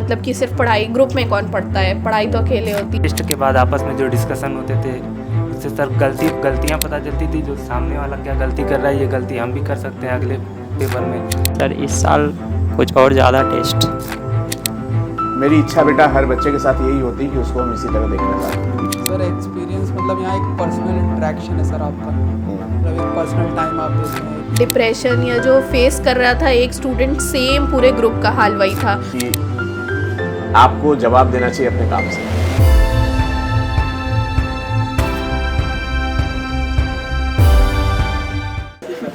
मतलब कि सिर्फ पढ़ाई, ग्रुप में कौन पढ़ता है, पढ़ाई तो अकेले होती है। टेस्ट के बाद आपस में जो डिस्कशन होते थे उससे सर गलतियाँ पता चलती थी, जो सामने वाला क्या गलती कर रहा है ये गलती हम भी कर सकते हैं अगले पेपर में। सर इस साल कुछ और ज़्यादा टेस्ट। मेरी इच्छा बेटा हर बच्चे के साथ यही होती है कि उसको हम इसी तरह देखना चाहते हैं। सर एक्सपीरियंस मतलब यहाँ एक पर्सनल इंटरेक्शन है सर आपका, मतलब एक पर्सनल टाइम आप देते हैं। डिप्रेशन या जो फेस कर रहा था एक स्टूडेंट, सेम पूरे ग्रुप का हाल वही था कि आपको जवाब देना चाहिए अपने काम से।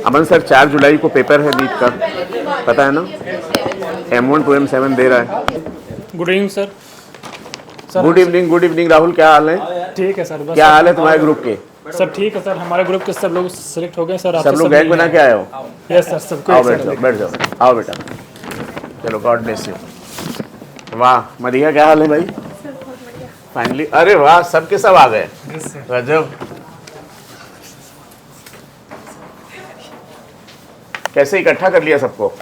अमन सर 4 जुलाई को पेपर है नीट का, पता है ना? M1 to M7 दे रहा है। Good evening sir. Good evening Rahul, क्या हाल है? ठीक है सर। बस क्या हाल है तुम्हारे ग्रुप के? सब ठीक है सर, हमारे ग्रुप के सब लोग सिलेक्ट हो गए सर। सब लोग गैंग बना के आए हो? यस सर, सबको आओ बैठ जाओ आओ बेटा, चलो गॉड ब्लेस यू। वाह मदिया, क्या हाल है भाई? फाइनली, अरे वाह सबके सब आ गए, गजब। कैसे इकट्ठा कर लिया सबको?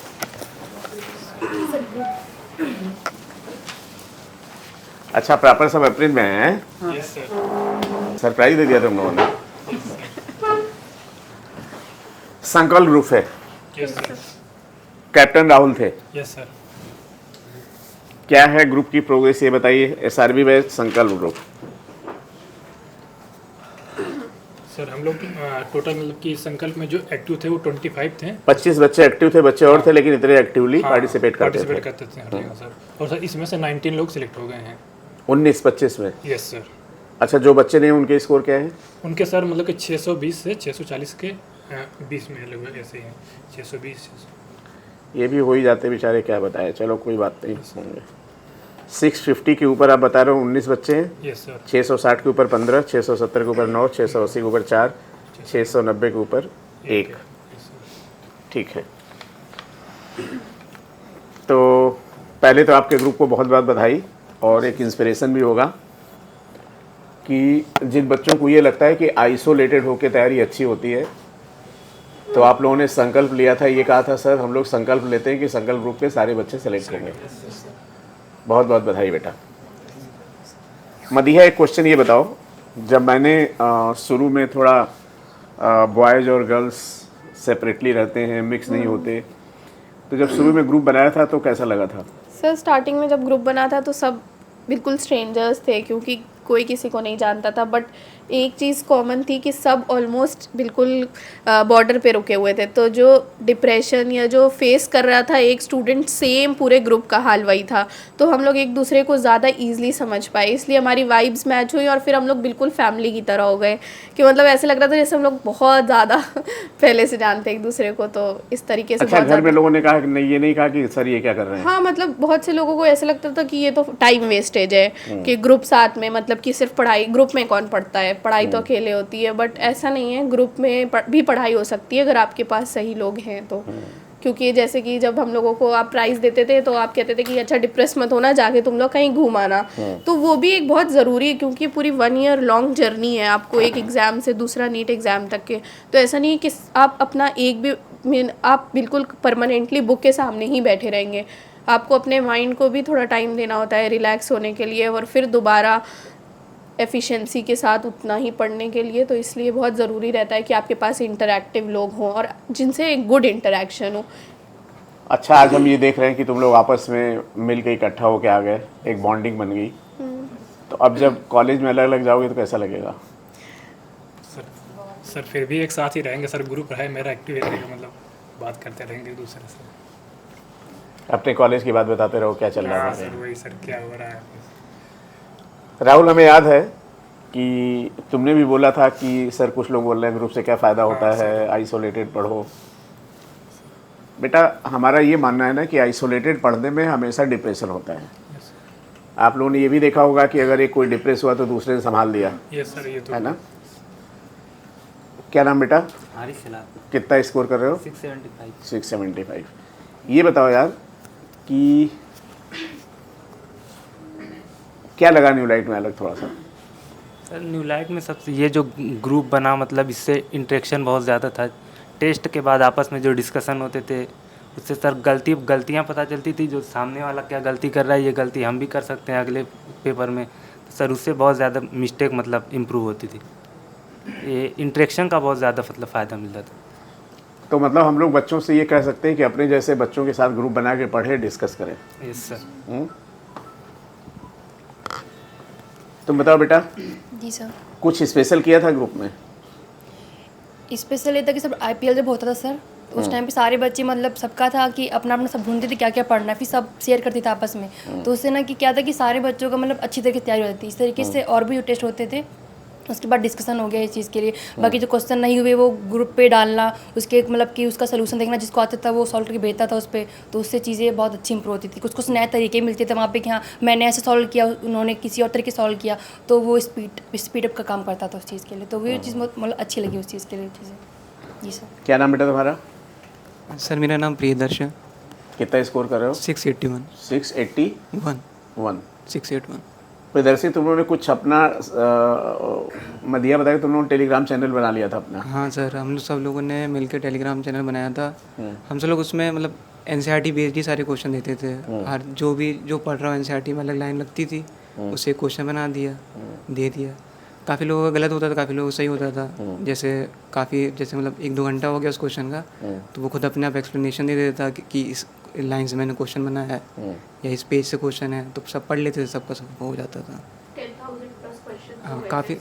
अच्छा, प्रॉपर सब अप्रैल में है? Yes sir. सरप्राइज दे दिया तुम लोगों ने। संकल्प ग्रुप है, यस सर। कैप्टन राहुल थे। Yes sir. क्या है ग्रुप की प्रोग्रेस ये बताइए। SRB में संकल्प ग्रुप सर हम लोग टोटल मतलब कि संकल्प में जो एक्टिव थे वो 25 थे। 25 बच्चे एक्टिव थे, बच्चे और थे लेकिन इतने एक्टिवली पार्टिसिपेट करते थे हर जगह सर। और सर इसमें से 19 लोग सिलेक्ट हो गए हैं। 19-25 में। Yes sir. अच्छा, जो बच्चे नहीं उनके स्कोर क्या है? उनके सर मतलब कि 620 से 640 के 20 में लगभग ऐसे ही हैं। 620 ये भी हो ही जाते बेचारे, क्या बताए, चलो कोई बात नहीं होंगे। 650 के ऊपर आप बता रहे हो 19 बच्चे हैं। Yes sir. 660 के ऊपर 15, 670 के ऊपर 9, 680 के ऊपर 4, 690 के ऊपर 1। ठीक है, तो पहले तो आपके ग्रुप को बहुत बहुत बधाई, और एक इंस्पिरेशन भी होगा कि जिन बच्चों को ये लगता है कि आइसोलेटेड होकर तैयारी अच्छी होती है, तो आप लोगों ने संकल्प लिया था, ये कहा था सर हम लोग संकल्प लेते हैं कि संकल्प ग्रुप के सारे बच्चे सेलेक्ट होंगे। बहुत बहुत बधाई बेटा। मदिया, एक क्वेश्चन ये बताओ, जब मैंने शुरू में थोड़ा बॉयज़ और गर्ल्स सेपरेटली रहते हैं, मिक्स नहीं होते, तो जब शुरू में ग्रुप बनाया था तो कैसा लगा था? सर स्टार्टिंग में जब ग्रुप बना था तो सब बिल्कुल स्ट्रेंजर्स थे, क्योंकि कोई किसी को नहीं जानता था। बट एक चीज़ कॉमन थी कि सब ऑलमोस्ट बिल्कुल बॉर्डर पे रुके हुए थे। तो जो डिप्रेशन या जो फेस कर रहा था एक स्टूडेंट, सेम पूरे ग्रुप का हाल वही था। तो हम लोग एक दूसरे को ज़्यादा ईजिली समझ पाए, इसलिए हमारी वाइब्स मैच हुई और फिर हम लोग बिल्कुल फैमिली की तरह हो गए कि मतलब ऐसे लग रहा था जैसे हम लोग बहुत ज़्यादा पहले से जानते एक दूसरे को। तो इस तरीके से अच्छा, घर में लोगों ने कहा कि नहीं, ये नहीं कहा कि सर ये क्या कर रहे हैं? हाँ, मतलब बहुत से लोगों को ऐसा लगता था कि ये तो टाइम वेस्टेज है कि ग्रुप साथ में, मतलब कि सिर्फ पढ़ाई, ग्रुप में कौन पढ़ता है, पढ़ाई तो अकेले होती है। बट ऐसा नहीं है, ग्रुप में भी पढ़ाई हो सकती है अगर आपके पास सही लोग हैं तो। क्योंकि जैसे कि जब हम लोगों को आप प्राइज़ देते थे तो आप कहते थे कि अच्छा डिप्रेस मत होना, जाके तुम लोग कहीं घूम आना। तो वो भी एक बहुत ज़रूरी है, क्योंकि पूरी 1 ईयर लॉन्ग जर्नी है आपको, एक एग्ज़ाम से दूसरा नीट एग्ज़ाम तक के। तो ऐसा नहीं है कि आप अपना एक भी आप बिल्कुल परमानेंटली बुक के सामने ही बैठे रहेंगे। आपको अपने माइंड को भी थोड़ा टाइम देना होता है रिलैक्स होने के लिए, और फिर दोबारा एफिशिएंसी के साथ उतना ही पढ़ने के लिए। तो इसलिए बहुत ज़रूरी रहता है कि आपके पास इंटरैक्टिव लोग हों और जिनसे एक गुड इंटरेक्शन हो। अच्छा, आज हम ये देख रहे हैं कि तुम लोग आपस में मिल के इकट्ठा होके आ गए, एक बॉन्डिंग बन गई। तो अब जब कॉलेज में अलग अलग जाओगे तो कैसा लगेगा? सर फिर भी एक साथ ही रहेंगे सर, ग्रुप रहे मेरा एक्टिव रहेगा, मतलब बात करते रहेंगे एक दूसरे से। अपने कॉलेज की बात बताते रहो, क्या चल रहा हाँ है? सर, वही सर क्या हो रहा है। राहुल, हमें याद है कि तुमने भी बोला था कि सर कुछ लोग बोल रहे हैं ग्रुप से क्या फ़ायदा होता है, आइसोलेटेड पढ़ो। बेटा, हमारा ये मानना है ना कि आइसोलेटेड पढ़ने में हमेशा डिप्रेशन होता है। आप लोगों ने ये भी देखा होगा कि अगर एक कोई डिप्रेस हुआ तो दूसरे ने संभाल लिया। यस सर, ये तो है ना? क्या नाम बेटा? हारिस सलाह। कितना स्कोर कर रहे हो? 675। 675। ये बताओ यार कि क्या लगा न्यू लाइट में अलग थोड़ा सा? सर न्यू लाइट में सबसे ये जो ग्रुप बना, मतलब इससे इंटरेक्शन बहुत ज़्यादा था। टेस्ट के बाद आपस में जो डिस्कशन होते थे उससे सर गलतियाँ पता चलती थी, जो सामने वाला क्या गलती कर रहा है, ये गलती हम भी कर सकते हैं अगले पेपर में। तो सर उससे बहुत ज़्यादा मिस्टेक मतलब इम्प्रूव होती थी। ये इंटरेक्शन का बहुत ज़्यादा मतलब फ़ायदा मिलता था। तो मतलब हम लोग बच्चों से ये कह सकते हैं कि अपने जैसे बच्चों के साथ ग्रुप बना के पढ़े, डिस्कस करें। Yes sir. तुम बताओ बेटा, जी सर। कुछ स्पेशल किया था ग्रुप में? स्पेशल ये था कि सब आईपीएल जब होता था सर, तो उस टाइम पे सारे बच्चे मतलब सबका था कि अपना अपना सब ढूंढते थे क्या क्या पढ़ना है, फिर सब शेयर करते थे आपस में। तो उससे ना कि क्या था कि सारे बच्चों का मतलब अच्छी तरीके से तैयारी हो जाती है। इस तरीके से और भी जो टेस्ट होते थे उसके बाद डिस्कशन हो गया इस चीज़ के लिए। बाकी जो क्वेश्चन नहीं हुए वो ग्रुप पे डालना, उसके मतलब कि उसका सोल्यूशन देखना, जिसको आता था वो सॉल्व करके भेजता था उस पर। तो उससे चीज़ें बहुत अच्छी इंप्रूव होती थी। कुछ कुछ नए तरीके मिलते थे वहाँ पे कि हाँ मैंने ऐसे सॉल्व किया, उन्होंने किसी और तरीके सॉल्व किया, तो वो स्पीड अप का काम करता था उस चीज़ के लिए। तो वो चीज़ बहुत मतलब अच्छी लगी उस चीज़ के लिए चीज़ें। जी सर। क्या नाम बेटा तुम्हारा? सर मेरा नाम प्रियदर्श है। कितना स्कोर कर रहे हो? 681 681। 681। प्रदर्शी, तुम लोगों ने कुछ अपना मदिया बताया, तुम लोगों ने टेलीग्राम चैनल बना लिया था अपना। हाँ सर, हम लोग सब लोगों ने मिलकर टेलीग्राम चैनल बनाया था। हम सब लोग उसमें मतलब एनसीईआरटी बेस्ड ही सारे क्वेश्चन देते थे। हर जो पढ़ रहा हो एनसीईआरटी में अलग लाइन लगती थी, उससे क्वेश्चन बना दिया, दे दिया। काफ़ी लोगों का गलत होता था, काफ़ी लोगों का सही होता था। जैसे मतलब 1-2 घंटा हो गया उस क्वेश्चन का, तो वो खुद अपने आप एक्सप्लेनेशन दे देता कि इस लाइन से मैंने क्वेश्चन बनाया है या इस पेज से क्वेश्चन है, तो सब पढ़ लेते थे, सबका सब हो जाता था। 10,000 प्लस क्वेश्चन। हाँ काफ़ी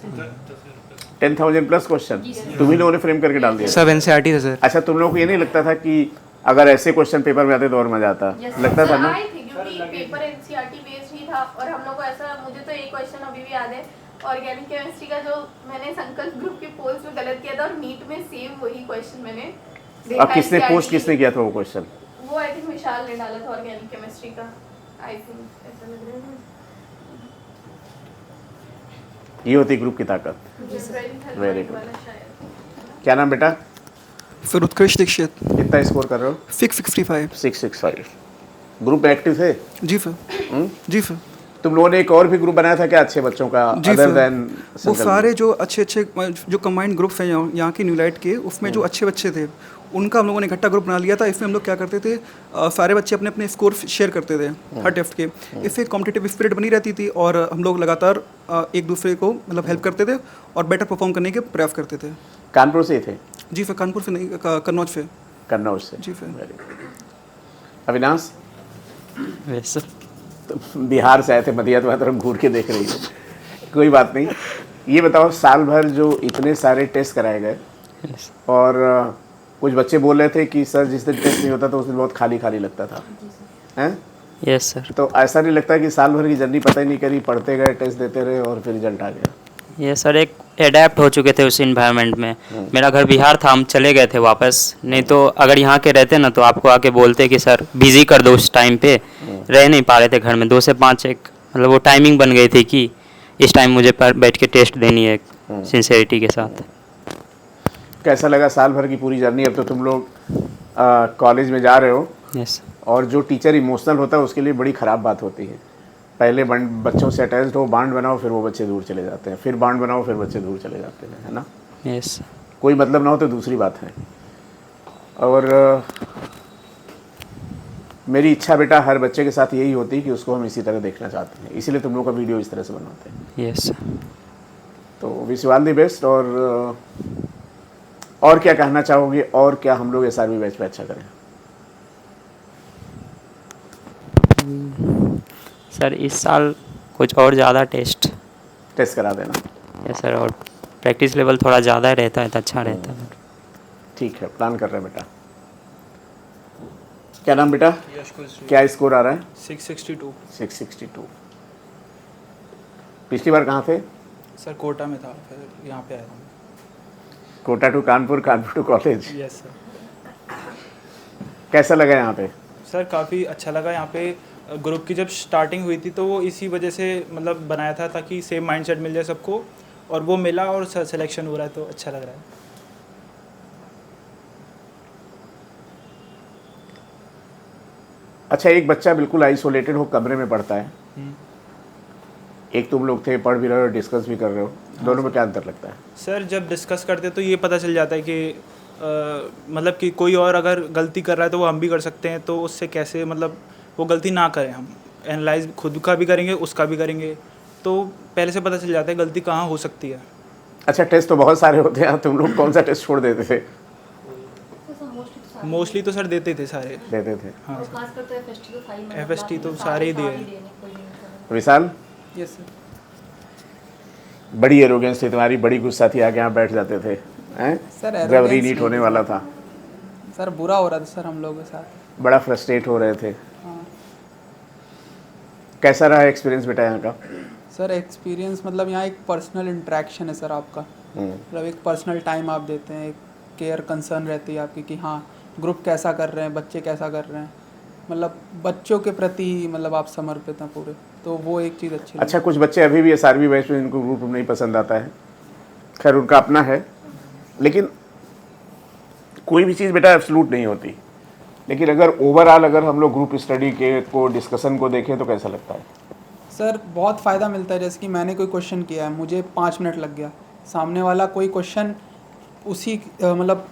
10,000 प्लस क्वेश्चन तुम ही लोगों ने फ्रेम करके डाल दिया? सब एनसीईआरटी था सर। अच्छा, तुम लोगों को ये नहीं लगता था कि अगर ऐसे क्वेश्चन पेपर में आते तो और मजा आता? लगता था ना? क्योंकि पेपर एनसीईआरटी बेस्ड ही था और हम लोग को ऐसा, मुझे तो एक क्वेश्चन अभी भी याद है ऑर्गेनिक केमिस्ट्री का, जो मैंने संकल्प ग्रुप के पोस्ट में गलत किया था, और नीट में सेम वही क्वेश्चन मैंने देखा। अब किसने पोस्ट किया था वो क्वेश्चन? वो आई थिंक विशाल ने डाला था ऑर्गेनिक केमिस्ट्री का, आई थिंक ऐसा लग रहा है। ये होती ग्रुप की ताकत। Very good. क्या नाम बेटा? सर उत्कृष्ट दीक्षित। कितना स्कोर कर रहे हो? 665। 665। ग्रुप में एक्टिव थे? जी सर। जी सर। तुम लोगों ने एक और भी ग्रुप बनाया था क्या अच्छे बच्चों का, अदर देन? वो सारे जो अच्छे जो कंबाइंड ग्रुप्स हैं यहाँ के न्यूलाइट के, उसमें जो अच्छे बच्चे थे उनका हम लोगों ने इकट्ठा ग्रुप बना लिया था। इसमें हम लोग क्या करते थे, सारे बच्चे अपने अपने स्कोर शेयर करते थे हर टेस्ट के। इससे कॉम्पिटिटिव स्पिरिट बनी रहती थी और हम लोग लगातार एक दूसरे को मतलब हेल्प करते थे और बेटर परफॉर्म करने के प्रयास करते थे। कानपुर से थे? जी सर, कानपुर से नहीं, कन्नौज से। कन्नौज से। जी सर। Very good. अविनाश, वैसे तो बिहार से आए थे, मदिया तुम्हारी तरफ घूर के देख रही है, कोई बात नहीं। ये बताओ, साल भर जो इतने सारे टेस्ट कराए गए और कुछ बच्चे बोल रहे थे कि सर जिस दिन टेस्ट नहीं होता तो उस दिन बहुत खाली खाली लगता था, हैं? Yes sir. तो ऐसा नहीं लगता कि साल भर की जर्नी पता ही नहीं करी, पढ़ते गए, टेस्ट देते रहे और फिर रिजल्ट आ गया? ये सर एक एडेप्ट हो चुके थे उस इन्वायरमेंट में। मेरा घर बिहार था, हम चले गए थे वापस। नहीं तो अगर यहाँ के रहते ना तो आपको आके बोलते कि सर बिजी कर दो, उस टाइम पे रह नहीं पा रहे थे घर में। 2 से 5 एक मतलब वो टाइमिंग बन गई थी कि इस टाइम मुझे बैठ के टेस्ट देनी है सिंसेरिटी के साथ। कैसा लगा साल भर की पूरी जर्नी? अब तो तुम लोग कॉलेज में जा रहे हो। यस। और जो टीचर इमोशनल होता है उसके लिए बड़ी ख़राब बात होती है। पहले बच्चों से अटैच्ड हो, बांड बनाओ, फिर वो बच्चे दूर चले जाते हैं, फिर बांड बनाओ, फिर बच्चे दूर चले जाते हैं, है ना? यस। कोई मतलब ना हो तो दूसरी बात है। और मेरी इच्छा बेटा हर बच्चे के साथ यही होती है कि उसको हम इसी तरह देखना चाहते हैं, इसीलिए तुम लोग का वीडियो इस तरह से बनाते हैं। यस। तो wish you all the best. और क्या कहना चाहोगे, और क्या हम लोग SRB बैच पे अच्छा करें? सर इस साल कुछ और ज़्यादा टेस्ट करा देना। यस सर, और प्रैक्टिस लेवल थोड़ा ज़्यादा रहता है तो अच्छा रहता है। ठीक है, प्लान कर रहे हैं बेटा। क्या नाम बेटा? क्या स्कोर आ रहा है? 662। 662। पिछली बार कहाँ थे? सर कोटा में था, फिर यहाँ पे आया था। Kota to Kanpur, Kanpur to college. Yes sir. कैसा लगा यहाँ पे? सर काफ़ी अच्छा लगा। यहाँ पे ग्रुप की जब स्टार्टिंग हुई थी तो वो इसी वजह से मतलब बनाया था ताकि सेम माइंडसेट मिल जाए सबको, और वो मिला और सिलेक्शन हो रहा है तो अच्छा लग रहा है। अच्छा, एक बच्चा बिल्कुल आइसोलेटेड हो, कमरे में पढ़ता है, एक तुम लोग थे, पढ़ भी रहे हो, डिस्कस भी कर रहे हो, दोनों में क्या अंतर लगता है? सर जब डिस्कस करते तो ये पता चल जाता है कि मतलब कि कोई और अगर गलती कर रहा है तो वो हम भी कर सकते हैं, तो उससे कैसे मतलब वो गलती ना करें, हम एनालाइज खुद का भी करेंगे उसका भी करेंगे, तो पहले से पता चल जाता है गलती कहाँ हो सकती है। अच्छा, टेस्ट तो बहुत सारे होते हैं, तुम लोग कौन सा टेस्ट छोड़ देते थे? मोस्टली तो सर देते थे सारे। देते थे। हाँ और खासकर तो FST तो सारे ही दिए। विशाल, यस सर। बड़ी एरोगेंस थी तुम्हारी, बड़ी गुस्सा थी, आके यहाँ बैठ जाते थे हैं सर, जब arrogance रीनीट होने वाला था? सर बुरा हो रहा था सर हम लोगों के साथ। बड़ा फ्रस्ट्रेट हो रहे थे। हाँ कैसा रहा एक्सपीरियंस बेटा यहाँ का? सर, एक्सपीरियंस मतलब यहाँ एक पर्सनल इंटरेक्शन है सर आपका, मतलब एक पर्सनल टाइम आप देते हैं, एक केयर कंसर्न रहती है आपकी कि हाँ ग्रुप कैसा कर रहे हैं, बच्चे कैसा कर रहे हैं, मतलब बच्चों के प्रति ही मतलब आप समर्पित हैं पूरे, तो वो एक चीज़ अच्छी अच्छा, कुछ बच्चे अभी भी SRB बैच में इनको ग्रुप नहीं पसंद आता है, खैर उनका अपना है, लेकिन कोई भी चीज़ बेटा एब्सोल्यूट नहीं होती। लेकिन अगर ओवरऑल अगर हम लोग ग्रुप स्टडी के को डिस्कशन को देखें तो कैसा लगता है? सर बहुत फ़ायदा मिलता है। जैसे कि मैंने कोई क्वेश्चन किया है, मुझे 5 मिनट लग गया, सामने वाला कोई क्वेश्चन उसी मतलब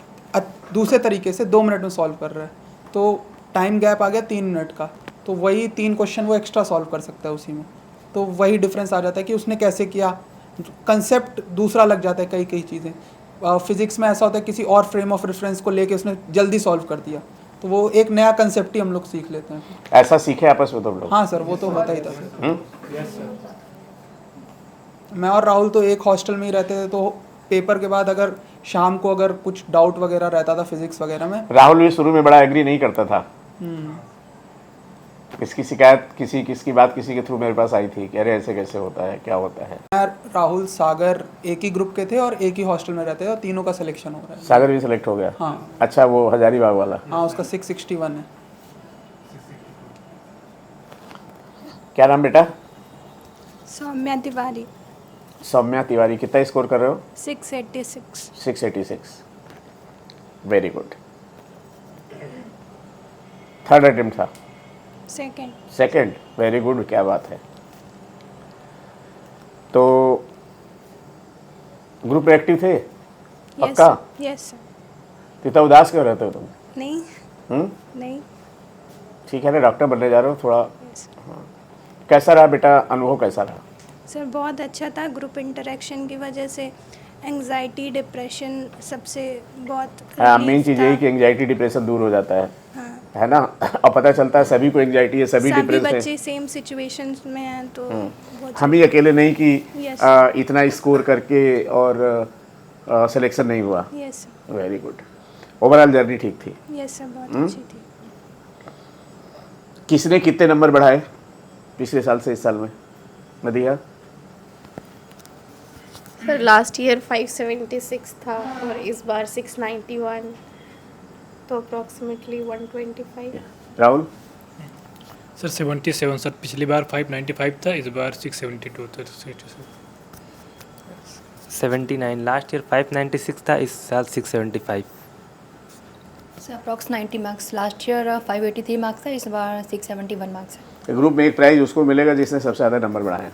दूसरे तरीके से 2 मिनट में सॉल्व कर रहा है, तो टाइम गैप आ गया 3 मिनट का, तो वही 3 क्वेश्चन वो एक्स्ट्रा सॉल्व कर सकता है उसी में, तो वही डिफरेंस आ जाता है कि उसने कैसे किया, कंसेप्ट दूसरा लग जाता है। कई कई चीज़ें फिज़िक्स में ऐसा होता है किसी और फ्रेम ऑफ रेफरेंस को लेके उसने जल्दी सॉल्व कर दिया, तो वो एक नया कंसेप्ट ही हम लोग सीख लेते हैं। ऐसा सीखे आपस में तुम लोग? हाँ सर, वो तो होता ही था सर। मैं और राहुल तो एक हॉस्टल में ही रहते थे, तो पेपर के बाद अगर शाम को अगर कुछ डाउट वगैरह रहता था फिजिक्स वगैरह में, राहुल भी शुरू में बड़ा एग्री नहीं करता था। इसकी शिकायत किसकी बात किसी के थ्रू मेरे पास आई थी कि अरे ऐसे कैसे होता है, क्या होता है। मैं राहुल सागर एक ही ग्रुप के थे और एक ही हॉस्टल में रहते थे, और तीनों का सिलेक्शन हो रहा है। सागर भी सिलेक्ट हो गया? हाँ। अच्छा, वो हजारीबाग वाला? हाँ, उसका 661 है। क्या नाम बेटा? सौम्या तिवारी। सौम्या तिवारी, कितना स्कोर कर रहे हो? 686। 686, वेरी गुड। थर्ड अटेम्प्ट था? सेकंड, वेरी गुड, क्या बात है। तो ग्रुप में एक्टिव थे पक्का? Yes sir. तो इतना उदास क्यों रहते हो तुम? नहीं नहीं। ठीक है ना, डॉक्टर बनने जा रहे हो थोड़ा। हाँ। कैसा रहा बेटा, अनुभव कैसा रहा? सर बहुत अच्छा था, ग्रुप इंटरेक्शन की वजह से एंग्जाइटी डिप्रेशन सबसे बहुत हाँ, relief मेन चीज़ था। यही कि एंग्जाइटी डिप्रेशन दूर हो जाता है, हाँ। है ना। और पता चलता है सभी को एंग्जाइटी है, सभी सभी डिप्रेस है। बच्चे सेम सिचुएशंस में हैं, तो बहुत हम ही अकेले नहीं कि Yes. इतना स्कोर करके और सिलेक्शन नहीं हुआ। Yes very good, overall journey ठीक थी। यस सर, बहुत अच्छी थी। किसने कितने नंबर बढ़ाए पिछले साल से इस साल में? मदिया? सर लास्ट ईयर 576 था और इस बार 691, तो अप्रॉक्सीमेटली 125। राहुल? सर 77 सर, पिछली बार 595 था, इस बार 672 था। 79, लास्ट ईयर 596 था, इस साल 675। Sir approx 90 marks, last year 583 marks था, इस बार 671 मार्क्स है। ग्रुप में एक प्राइज उसको मिलेगा जिसने सबसे ज़्यादा नंबर बढ़ाए।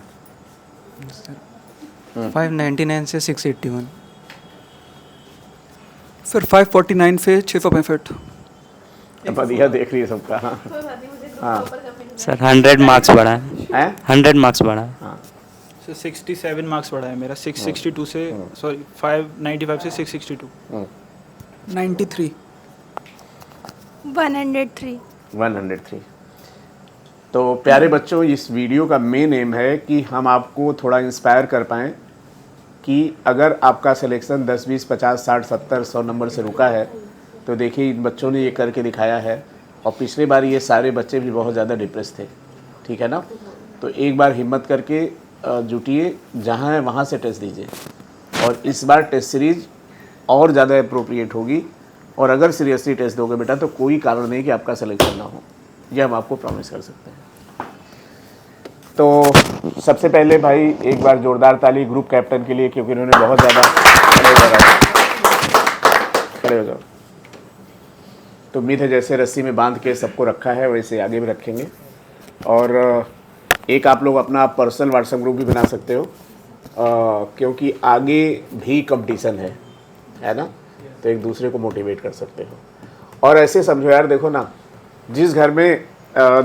599 से 681। सर 549 से 665। मदिया देख रही है सबका। हाँ सर 100 मार्क्स बढ़ा है, हैं? 100 मार्क्स बढ़ा है। सर 67 मार्क्स बढ़ा है मेरा, 662 से, सॉरी 595 से 662। 93। 103। 103। तो प्यारे बच्चों, इस वीडियो का मेन एम है कि हम आपको थोड़ा इंस्पायर कर पाएँ कि अगर आपका सिलेक्शन 10, 20, 50, 60, 70, 100 नंबर से रुका है, तो देखिए इन बच्चों ने ये करके दिखाया है। और पिछले बार ये सारे बच्चे भी बहुत ज़्यादा डिप्रेस थे, ठीक है ना। तो एक बार हिम्मत करके जुटिए, जहाँ है वहाँ से टेस्ट दीजिए, और इस बार टेस्ट सीरीज और ज़्यादा अप्रोप्रिएट होगी। और अगर सीरियसली टेस्ट दोगे बेटा तो कोई कारण नहीं कि आपका सिलेक्शन ना हो, ये हम आपको प्रॉमिस कर सकते हैं। तो सबसे पहले भाई एक बार जोरदार ताली ग्रुप कैप्टन के लिए, क्योंकि उन्होंने बहुत ज़्यादा खड़े हो जाओ। तो उम्मीद है जैसे रस्सी में बांध के सबको रखा है वैसे आगे भी रखेंगे। और एक आप लोग अपना पर्सनल व्हाट्सएप ग्रुप भी बना सकते हो, क्योंकि आगे भी कंपटीशन है ना। तो एक दूसरे को मोटिवेट कर सकते हो। और ऐसे समझो यार, देखो ना, जिस घर में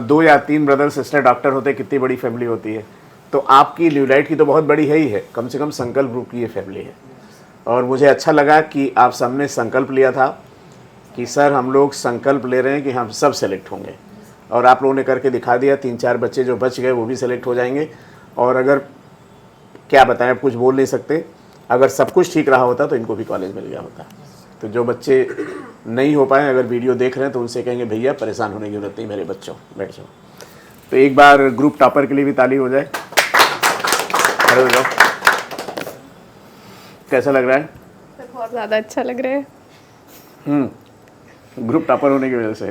2 या 3 ब्रदर सिस्टर डॉक्टर होते हैं, कितनी बड़ी फैमिली होती है। तो आपकी न्यूलाइट की तो बहुत बड़ी है ही है, कम से कम संकल्प ग्रुप की ये फैमिली है। और मुझे अच्छा लगा कि आप सबने संकल्प लिया था कि सर हम लोग संकल्प ले रहे हैं कि हम सब सेलेक्ट होंगे, और आप लोगों ने करके दिखा दिया। 3-4 बच्चे जो बच गए वो भी सेलेक्ट हो जाएंगे। और अगर क्या बताएं, अब कुछ बोल नहीं सकते, अगर सब कुछ ठीक रहा होता तो इनको भी कॉलेज मिल गया होता। तो जो बच्चे नहीं हो पाए, अगर वीडियो देख रहे हैं तो उनसे कहेंगे भैया परेशान होने की जरूरत नहीं, मेरे बच्चों बैठ जाओ। तो एक बार ग्रुप टॉपर के लिए भी ताली हो जाए। खड़े हो जाओ। कैसा लग रहा है? बहुत ज़्यादा अच्छा लग रहा है। ग्रुप टॉपर होने की वजह से?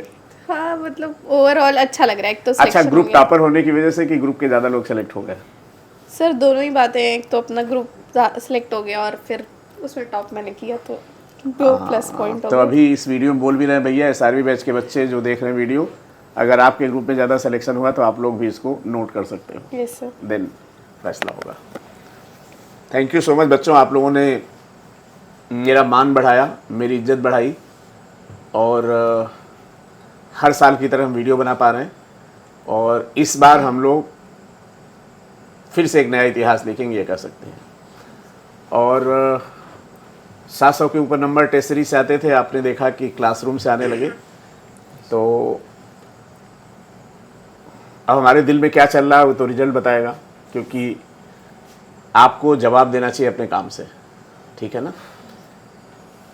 हाँ, मतलब ओवरऑल अच्छा लग रहा है। एक तो अच्छा, selection ग्रुप हो गया। टॉपर होने की वजह से कि ग्रुप के ज़्यादा लोग सेलेक्ट हो गए? सर दोनों ही बातें हैं, एक तो अपना ग्रुप सेलेक्ट हो गया और फिर उसमें टॉप मैंने किया, तो दो प्लस पॉइंट हो तो गए। अभी इस वीडियो में बोल भी रहे हैं भैया, SRV बैच के बच्चे जो देख रहे हैं वीडियो, अगर आपके ग्रुप में ज़्यादा सिलेक्शन हुआ तो आप लोग भी इसको नोट कर सकते हो। Yes sir. देन फैसला होगा। थैंक यू सो मच बच्चों, आप लोगों ने मेरा मान बढ़ाया, मेरी इज्जत बढ़ाई, और हर साल की तरह हम वीडियो बना पा रहे हैं। और इस बार हम लोग फिर से एक नया इतिहास लिखेंगे, ये कह सकते हैं। और 700 के ऊपर नंबर टेस्ट सीरीज से आते थे, आपने देखा कि क्लासरूम से आने लगे। तो अब हमारे दिल में क्या चल रहा है वो तो रिजल्ट बताएगा, क्योंकि आपको जवाब देना चाहिए अपने काम से, ठीक है ना।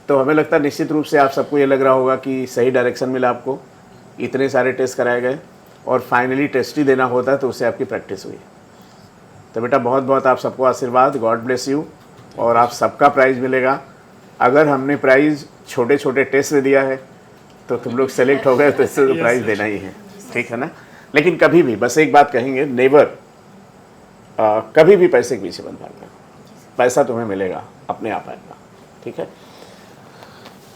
तो हमें लगता है निश्चित रूप से आप सबको ये लग रहा होगा कि सही डायरेक्शन मिला आपको, इतने सारे टेस्ट कराए गए और फाइनली टेस्ट ही देना होता है तो उससे आपकी प्रैक्टिस हुई। तो बेटा बहुत बहुत आप सबको आशीर्वाद, गॉड ब्लेस यू, और आप सबका प्राइज़ मिलेगा। अगर हमने प्राइज़ छोटे छोटे टेस्ट में दिया है तो तुम लोग सेलेक्ट हो गए, तो इससे तो प्राइज़ देना ही है, ठीक है ना। लेकिन कभी भी बस एक बात कहेंगे, नेवर कभी भी पैसे के पीछे मत भागना, पैसा तुम्हें मिलेगा, अपने आप आएगा, ठीक है।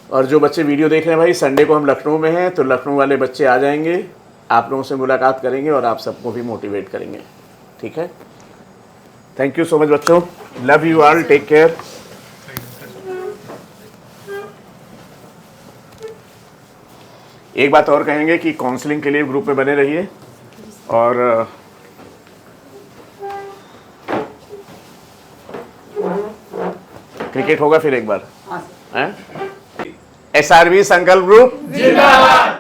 और जो बच्चे वीडियो देख रहे हैं भाई, संडे को हम लखनऊ में हैं, तो लखनऊ वाले बच्चे आ जाएंगे, आप लोगों से मुलाकात करेंगे और आप सबको भी मोटिवेट करेंगे, ठीक है। थैंक यू सो मच बच्चों, love you all, take care. एक बात और कहेंगे कि काउंसलिंग के लिए ग्रुप में बने रहिए, और क्रिकेट होगा फिर एक बार, हैं? SRV संकल्प ग्रुप जिंदाबाद।